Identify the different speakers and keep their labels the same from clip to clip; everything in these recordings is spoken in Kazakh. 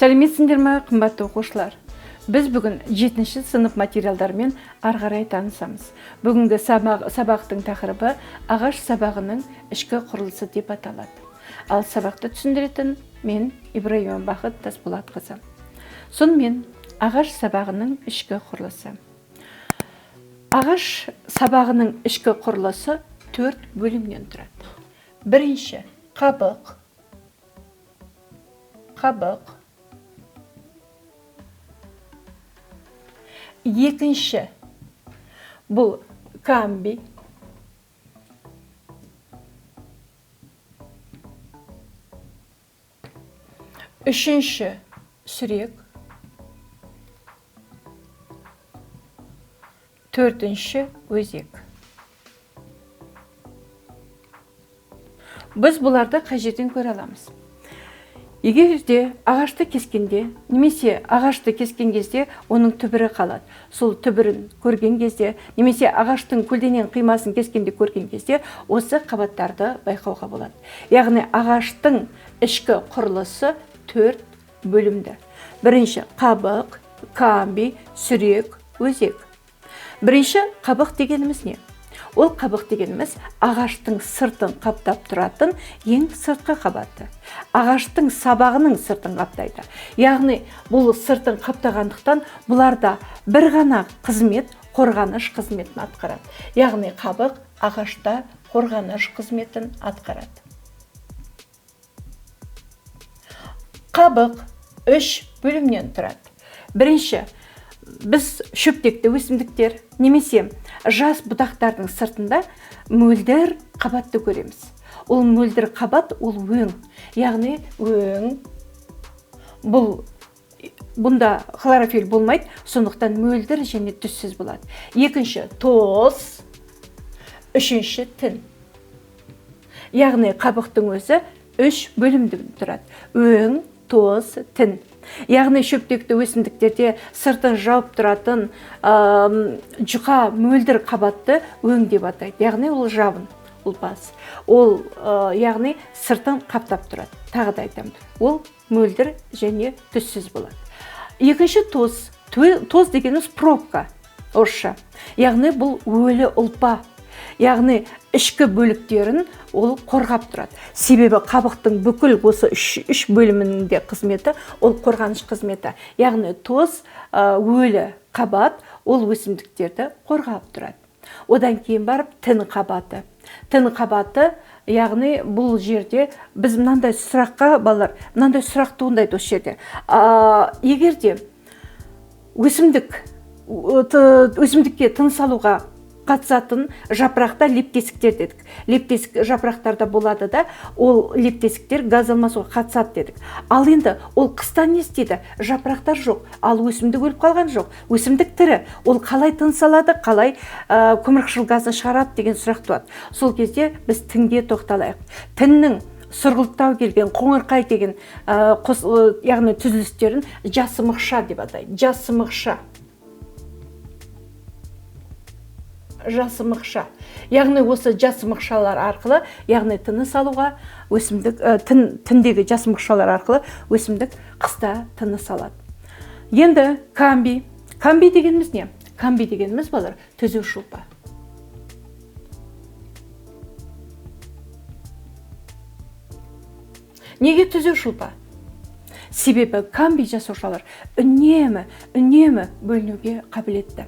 Speaker 1: Сәлеметсіңдер ме, қымбатты оқушылар? Біз бүгін 7-ші сынып материалдарымен ары қарай танысамыз. Бүгінгі сабақтың тақырыбы ағаш сабағының ішкі құрылысы деп аталады. Ал сабақты түсіндіретін мен Ибраимова Бақыт Тасболатқызы. Сонымен ағаш сабағының ішкі құрылысы. Ағаш сабағының ішкі құрылысы 4 бөлімнен тұрады. Бірінші қабық. Екінші бұл камби. Үшінші сүрек. Төртінші өзек. Біз бұларды қай жерден көре аламыз? Егер де ағашты кескенде, немесе ағашты кескен кезде оның түбірі қалады. Сол түбірін көрген кезде, немесе ағаштың көлденең қимасын кескенде көрген кезде, осы қабаттарды байқауға болады. Яғни ағаштың ішкі құрылысы 4 бөлімді. Бірінші қабық, камби, сүрек, өзек. Бірінші қабық дегеніміз не? Ол қабық дегеніміз ағаштың сыртын қаптап тұратын ең сыртқы қабаты. Ағаштың сабағының сыртын қаптайды. Яғни бұл сыртын қаптағандықтан бұларда бір ғана қызмет, қорғаныш қызметін атқарады. Яғни қабық ағашта қорғаныш қызметін атқарады. Қабық 3 бөлімнен тұрады. Бірінші, біз шөптекті өсімдіктер немесе жас бұтақтардың сыртында мөлдір қабатты көреміз. Ол мөлдір қабат, ол өң. Яғни өң. Бұнда хлорофилл болмайды, сондықтан мөлдір және түссіз болады. Екінші тоз, үшінші тін. Яғни қабықтың өзі 3 бөлімден тұрады. Өң, тоз, тін. Яғни шөптекті өсімдіктерде сыртын жауып тұратын жұқа мөлдір қабатты өң деп атайды. Яғни ол жабын, ол бас. Ол яғни сыртын қаптап тұрады. Тағы да айтамын. Ол мөлдір және түссіз болады. Екінші тоз. Тоз дегеніміз пробка орысша. Яғни бұл өлі ұлпа. Яғни ішкі бөліктерін ол қорғап тұрады. Себебі қабықтың бүкіл осы 3 бөлімінде қызметі, ол қорғаныш қызметі. Яғни тоз, өлі қабат, ол өсімдіктерді қорғап тұрады. Одан кейін барып тін қабаты. Тін қабаты, яғни бұл жерде біз мынандай сұраққа балалар, мынандай сұрақ туындайды осы жерде. Егер де өсімдікке тыныс алуға қатысатын жапырақта лептесіктер дедік. Лептесік жапырақтарда болады да, ол лептесіктер газ алмасуға қатысады дедік. Ал енді ол қыста не істейді? Жапырақтар жоқ, ал өсімдік өліп қалған жоқ. Өсімдік тірі, ол қалай тыныс алады, қалай көмірқышқыл газын шығарады деген сұрақ туады. Сол кезде біз тінге тоқталайық. Тіннің сұрғылттау келген, қоңырқай деген яғни түзілістерін жасымықша деп атайды. Жасымықша. Яғни осы жасымықшалар арқылы, яғни тыныс алуға өсімдік, тіндегі жасымықшалар арқылы өсімдік қыста тыныс алады. Енді камби. Камби дегеніміз не? Камби дегеніміз балалар түзеуші ұлпа. Неге түзеуші ұлпа? Себебі камби жасушалар үнемі бөлінуге қабілетті.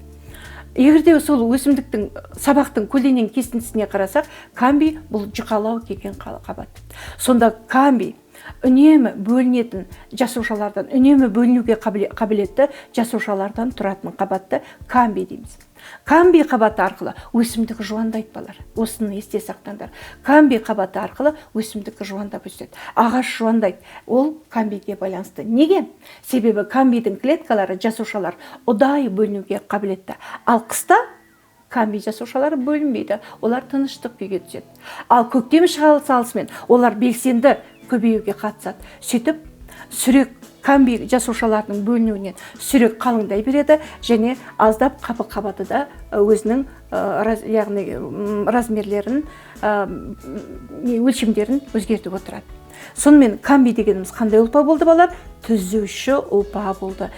Speaker 1: Егерде сол өсімдіктің сабақтың көлденең кесіндісіне қарасақ, камби бұл жұқалау келген қабат. Сонда камби үнемі бөлінетін жасушалардан, үнемі бөлінуге қабілетті жасушалардан тұратын қабатты камби дейміз. Камби қабаты арқылы өсімдік жуандайды балалар. Осыны есте сақтаңдар. Камби қабаты арқылы өсімдік жуандап өседі. Ағаш жуандайды. Ол камбиге байланысты. Неге? Себебі камбидің клеткалары, жасушалар ұдайы бөлінуге қабілетті. Ал қыста камби жасушалары бөлінбейді. Олар тыныштық күйге түседі. Ал көктем шыға салысымен олар белсенді көбеюге қатысады. Сөйтіп сүрек камби жасушаларының бөлінуінен сүрек қалыңдай береді және аздап қабаты да өзінің размерлерін, өлшемдерін өзгертіп отырады. Сонымен камби дегеніміз қандай ұлпа болды балар? Түзуші ұлпа болды.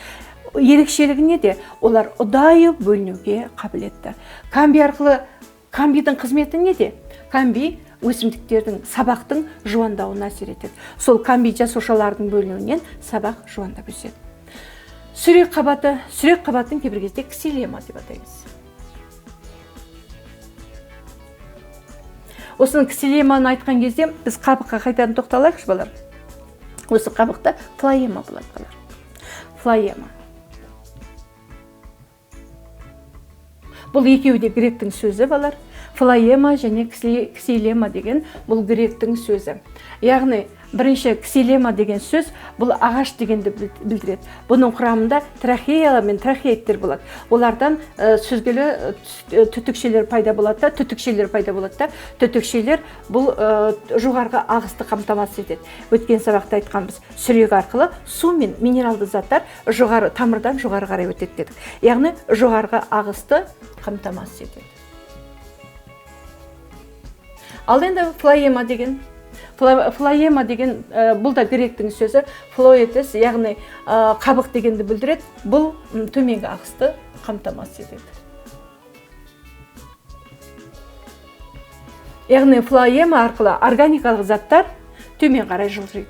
Speaker 1: Ерекшелігі неде? Олар ұдайы бөлінуге қабілетті. Камбидің қызметі неде? Камби өсімдіктердің сабақтың жуандауына әсер етеді. Сол камби жасушалардың бөлінуінен сабақ жуандап өседі. Сүрек қабатын кейбір кезде ксилема деп атаймыз. Осының ксилеманы айтқан кезде біз қабыққа қайтадан тоқталайықшы балар. Осы қабықта флоема болады балар. Флоема. Бұл екеуі де гректің сөзі балар. Флоема және ксилема деген бұл гректің сөзі. Яғни бірінші ксилема деген сөз бұл ағаш дегенді білдіреді. Бұның құрамында трахея мен трахеиттер болады. Олардан сүзгілі түтікшелер пайда болады. Түтікшелер бұл жоғарғы ағысты қамтамасыз етеді. Өткен сабақта айтқанбыз, сүрек арқылы су мен минералды заттар тамырдан жоғары қарай өтеді дедік. Яғни жоғарғы ағысты қамтамасыз етеді. Ал енді флоема деген бұл да гректің сөзі, флоетес, яғни қабық дегенді білдіреді. Бұл төменгі ағысты қамтамасыз етеді. Яғни флоема арқылы органикалық заттар төмен қарай жылжиды.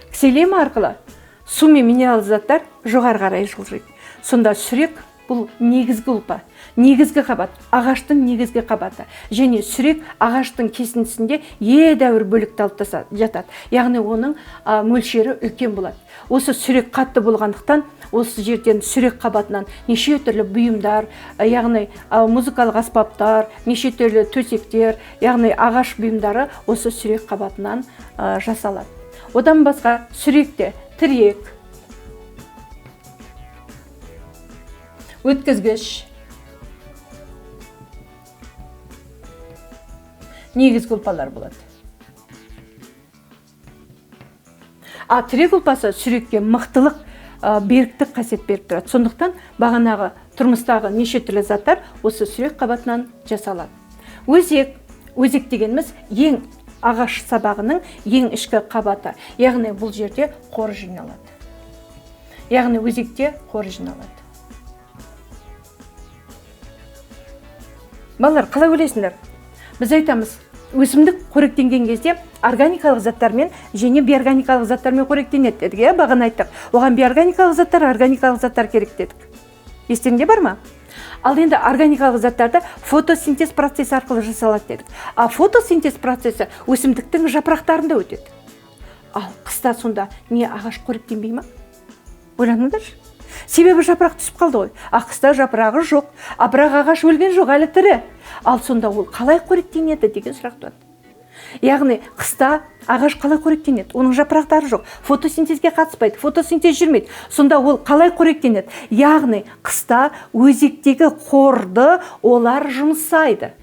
Speaker 1: Ксилема арқылы су мен минералды заттар жоғары қарай жылжиды. Сонда сүрек бұл негізгі ұлпа, негізгі қабат, ағаштың негізгі қабаты. Және сүрек ағаштың кесіндісінде едәуір бөлікті алып жатады. Яғни оның мөлшері үлкен болады. Осы сүрек қатты болғандықтан, осы жерден сүрек қабатынан неше түрлі бұйымдар, яғни музыкалық аспаптар, неше түрлі төсектер, яғни ағаш бұйымдары осы сүрек қабатынан жасалады. Одан басқа сүректе тірек, өткізгіш, негізгі ұлпалар болады. Тірек ұлпасы сүрекке мықтылық, беріктік қасиет беріп тұрады. Сондықтан бағанағы тұрмыстағы неше түрлі заттар осы сүрек қабатынан жасалады. Өзек дегеніміз ең ағаш сабағының ең ішкі қабаты. Яғни бұл жерде қор жиналады. Яғни өзекте қор жиналады. Балалар, қалай ойлайсыңдар? Біз айтамыз, өсімдік қоректенген кезде органикалық заттармен және биорганикалық заттармен қоректенеді дедік. Бағана айттық. Оған биорганикалық заттар, органикалық заттар керек дедік. Естеріңде бар ма? Ал енді органикалық заттарды фотосинтез процесі арқылы жасалады дедік. Фотосинтез процесі өсімдіктің жапырақтарында өтеді. Ал қыста сонда не ағаш қоректенбей ма? Ойланыңдаршы. Себебі жапырақ түсіп қалды ғой. Қыста жапырағы жоқ, бірақ ағаш өлген жоқ, әлі тірі. Ал сонда ол қалай қоректенеді деген сұрақ туады. Яғни қыста ағаш қалай қоректенеді? Оның жапырақтары жоқ, фотосинтезге қатыспайды, фотосинтез жүрмейді. Сонда ол қалай қоректенеді? Яғни қыста өзектегі қорды олар жұмсайды.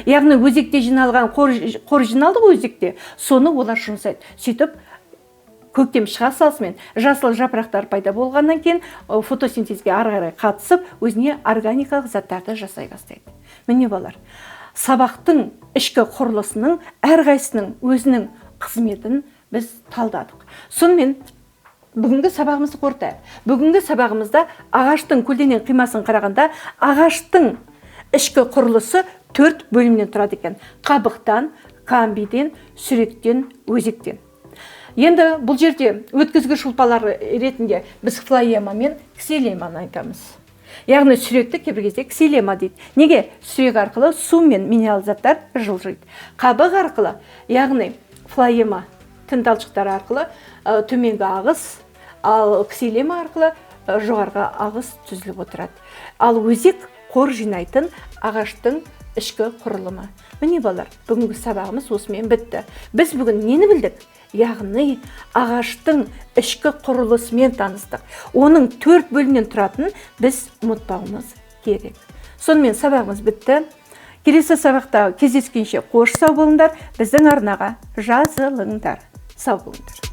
Speaker 1: Яғни өзекте жиналған қор жиналды ғой өзекте, соны олар жұмсайды. Сөйтіп көктем шыға салысымен жасыл жапырақтар пайда болғаннан кейін фотосинтезге ары қарай қатысып, өзіне органикалық заттарды жасай бастайды. Міне балар, сабақтың ішкі құрылысының әрқайсының өзінің қызметін біз талдадық. Сонымен бүгінгі сабағымызды қорытайық. Бүгінгі сабағымызда ағаштың көлденең қимасын қарағанда, ағаштың ішкі құрылысы 4 бөлімнен тұрады екен. Қабықтан, камбиден, сүректен, өзектен. Енді бұл жерде өткізгіш ұлпалар ретінде біз флоема мен ксилеманы айтамыз. Яғни сүректі кейбір кезде ксилема дейді. Неге? Сүрек арқылы су мен минерал заттар жылжиды. Қабық арқылы, яғни флоема тінталшықтары арқылы төменгі ағыс, ал ксилема арқылы жоғарғы ағыс түзіліп отырады. Ал өзек қор жинайтын ағаштың ішкі құрылымы. Міне балар, бүгінгі сабағымыз осымен бітті. Біз бүгін нені білдік? Яғни ағаштың ішкі құрылысымен таныстық. Оның 4 бөлімнен тұратынын біз ұмытпауымыз керек. Сонымен сабағымыз бітті. Келесі сабақта кездескенше қош сау болыңдар, біздің арнаға жазылыңдар. Сау болыңдар.